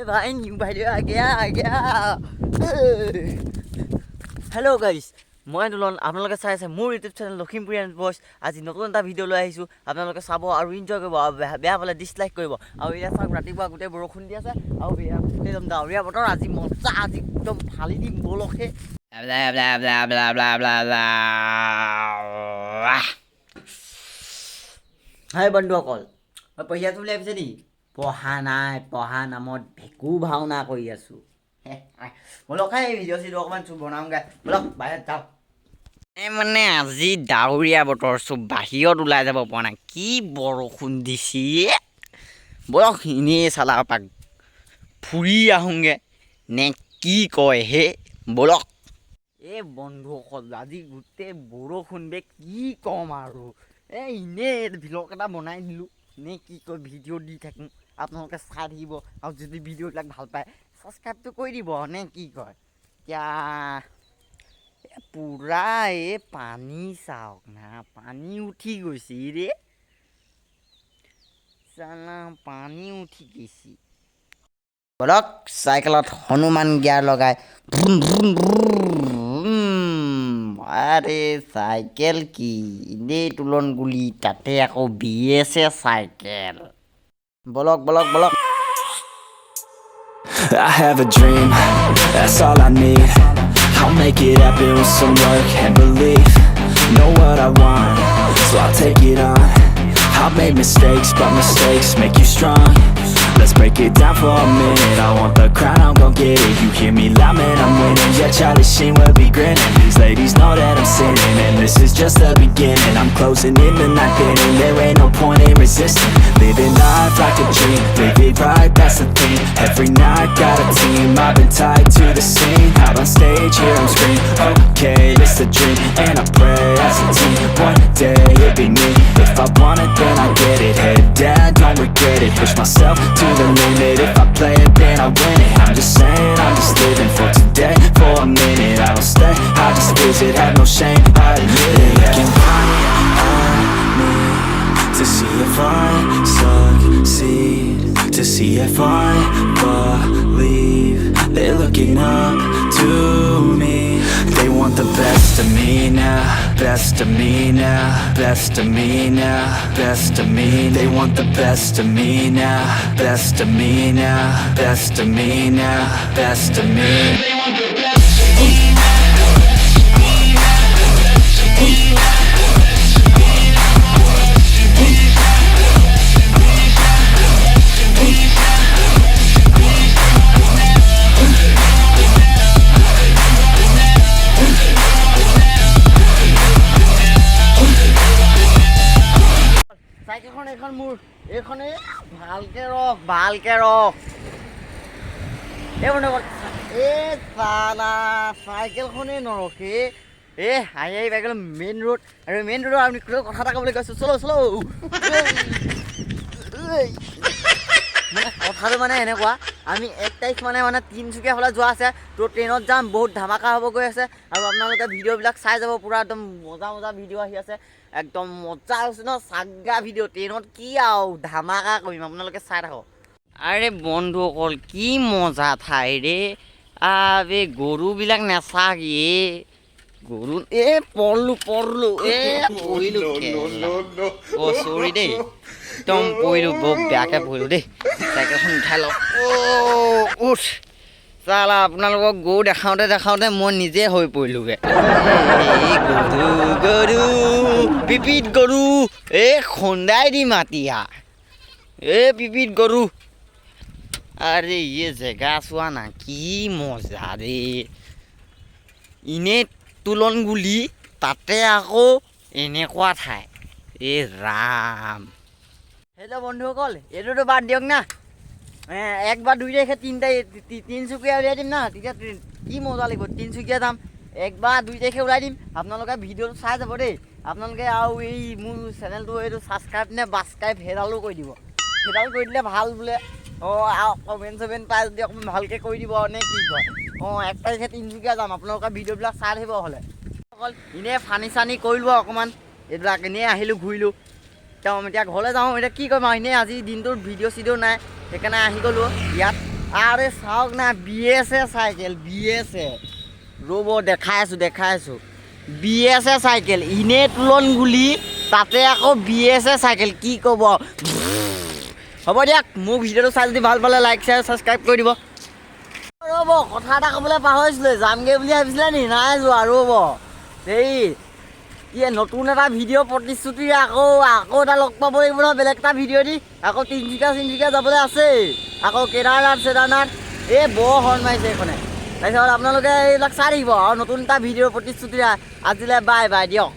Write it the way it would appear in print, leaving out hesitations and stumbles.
भाई new video आ गया hello guys মই দুলন আপোনালোকে চাই আছে মোৰ ইউটিউব চেনেল লখিমপুৰীয়ান বয়স আজি নতুন এটা ভিডিঅ' লৈ আহিছোঁ আপোনালোকে চাব আৰু এনজয় কৰিব আৰু বেয়া পালে ডিসলাইক কৰিব আৰু এতিয়া চাওক ৰাতিপুৱা গোটেই বৰষুণ দি আছে আৰু একদম ডাৱৰীয়া বতৰ আজি মজা আজি একদম ফালি দিম বলখে হাই বন্ধুসকল পঢ়িয়াটো বুলি ভাবিছে নেকি পঢ়া নাই পঢ়া নামত ভেকু ভাওনা কৰি আছোঁ বলক এই ভিডিঅ' চিডিঅ' অকণমান বনাওঁগৈ বলক বাহিৰত যাওঁ মানে আজি ডাৱৰীয়া বতৰ চব বাহিৰত ওলাই যাব পৰা নাই কি বৰষুণ দিছে বলক এনেই চালা পাক ফুৰি আহোঁগৈ নে কি কয় হে বলক এই বন্ধুসকল আজি গোটেই বৰষুণ বে কি ক'ম আৰু এনেই ভিলগ এটা বনাই দিলোঁ নে কি কয় ভিডিঅ' দি থাকোঁ আপোনালোকে চাই থাকিব আৰু যদি ভিডিঅ'বিলাক ভাল পায় ছাবস্ক্ৰাইবটো কৰি দিব নে কি কয় এতিয়া পুৰা এই পানী চাওক না পানী উঠি গৈছে ৰে চালা পানী উঠি গৈছে বলক চাইকেলত হনুমান গিয়াৰ লগাই আৰে চাইকেল কি এনেই তুলন গুলি তাতে আকৌ বিএছে চাইকেল বলক বলক বলক I have a dream, that's all I need. I'll make it happen with some work and belief. Know what I want, so I'll take it on. I've made mistakes, but mistakes make you strong. Let's break it down for a minute. I want the crown, I'm gon' get it. You hear me loud, man, I'm winning. Yeah, Charlie Sheen will be grinning. These ladies know that I'm sinning, and this is just the beginning. I'm closing in the night inning. There ain't no point in resisting. Living life like a dream, live it right, that's the thing. Every night got a team, I've been tied to the scene. Out on stage, here I'm screaming. Okay, it's a dream, and I pray as a team. One day it'll be me. If I want it, then I get it. Head down, don't regret it. Push myself to the limit. If I play it, then I win it. I'm just saying, I'm just living for today. For a minute, I don't stay, I just visit. Have no shame, I admit it. They can count on me to see if I succeed, to see if I believe. They're looking up to me. They want the best of me now, best of me now, best of me now, best of me. They want the best of me now, best of me now, best of me now, best of me. They want the best of me now, best of me now, best of me now. চাইকেলখন এখন মোৰ এইখনে ভালকে ৰখ এই বন্ধুসকল এই চালা চাইকেলখনেই নৰখে আহি পাই মেইন ৰোড আৰু মেইন ৰোডৰ আমি কথা এটা ক'বলৈ কৈছোঁ চলো মানে কথাটো মানে এনেকুৱা আমি 1 তাৰিখ মানে তিনিচুকীয়া ফালে যোৱা আছে তো ট্ৰেইনত যাম বহুত ধামাকা হ'ব গৈ আছে আৰু আপোনালোকে ভিডিঅ'বিলাক চাই যাব পুৰা একদম মজা ভিডিঅ' আহি আছে একদম মজা হৈছে ন চাগা ভিডিঅ' ট্ৰেইনত কি আৰু ধামাকা কৰিম আপোনালোকে চাই থাকক আৰে বন্ধুসকল কি মজা ঠাই ৰে আবে গৰুবিলাক নাচাক গৰু পৰলো পৰিলোঁ চৰি দেই একদম পৰিলোঁ বৰ বেয়াকৈ পৰিলোঁ দেই চাইকেলখন উঠাই লওক উঠ চালা আপোনালোকক গৰু দেখাওঁতে মই নিজে হৈ পৰিলোঁগৈ গৰু পিপিত গৰু খুন্দাই দি মাতিয়া পিপিত গৰু আৰে জেগা চোৱা না কি মজা ৰে এনেই তুলন গুলি তাতে আকৌ এনেকুৱা ঠাই ৰাম হেল্ল' বন্ধুসকল এইটোতো বাদ দিয়ক না 1 বা 2 তাৰিখে তিনিচুকীয়া উলিয়াই দিম না তেতিয়া কি মজা লাগিব তিনিচুকীয়া যাম 1 বা 2 তাৰিখে ওলাই দিম আপোনালোকে ভিডিঅ'টো চাই যাব দেই আপোনালোকে আৰু এই মোৰ চেনেলটো এইটো ছাবস্ক্ৰাইব নে বাছক্ৰাইব সেইডালো কৰি দিব সেইডাল কৰি দিলে ভাল বোলে কমেণ্ট পাই যদি অকণমান ভালকৈ কৰি দিব নে কি কয় 1 তাৰিখে তিনিচুকীয়া যাম আপোনালোকে ভিডিঅ'বিলাক চাই থাকিব হ'লে অকল এনেই ফানি চানি কৰিলোঁ অকণমান এইবিলাক এনেই আহিলোঁ ঘূৰিলোঁ এতিয়া ঘৰলৈ যাওঁ এতিয়া কি কৰিম আৰু এনেই আজি দিনটোত ভিডিঅ' চিডিঅ' নাই সেইকাৰণে আহি গ'লোঁ ইয়াত আৰে চাওক না BS চাইকেল BS ৰ'ব দেখাই আছোঁ BS চাইকেল ইনে তোলন গুলি তাতে আকৌ BS চাইকেল কি ক'ব হ'ব দিয়ক মোৰ ভিডিঅ'টো চাই যদি ভাল পালে লাইক শ্বেয়াৰ ছাবস্ক্ৰাইব কৰি দিব ৰ'ব কথা এটা ক'বলৈ পাহৰিছিলোঁ যামগৈ বুলি ভাবিছিলে নি নাই যোৱা ৰ'ব দেই নতুন এটা ভিডিঅ' প্ৰতিশ্ৰুতি আকৌ এটা লগ পাব লাগিব নহয় বেলেগ এটা ভিডিঅ' দি আকৌ তিনিচুকীয়া যাবলৈ আছেই আকৌ কেদাৰনাথ এই বৰ হৰ্ণ মাৰিছে এইখনে তাৰপিছত আপোনালোকে এইবিলাক চাই থাকিব আৰু নতুন এটা ভিডিঅ'ৰ প্ৰতিশ্ৰুতি আজিলৈ বাই দিয়ক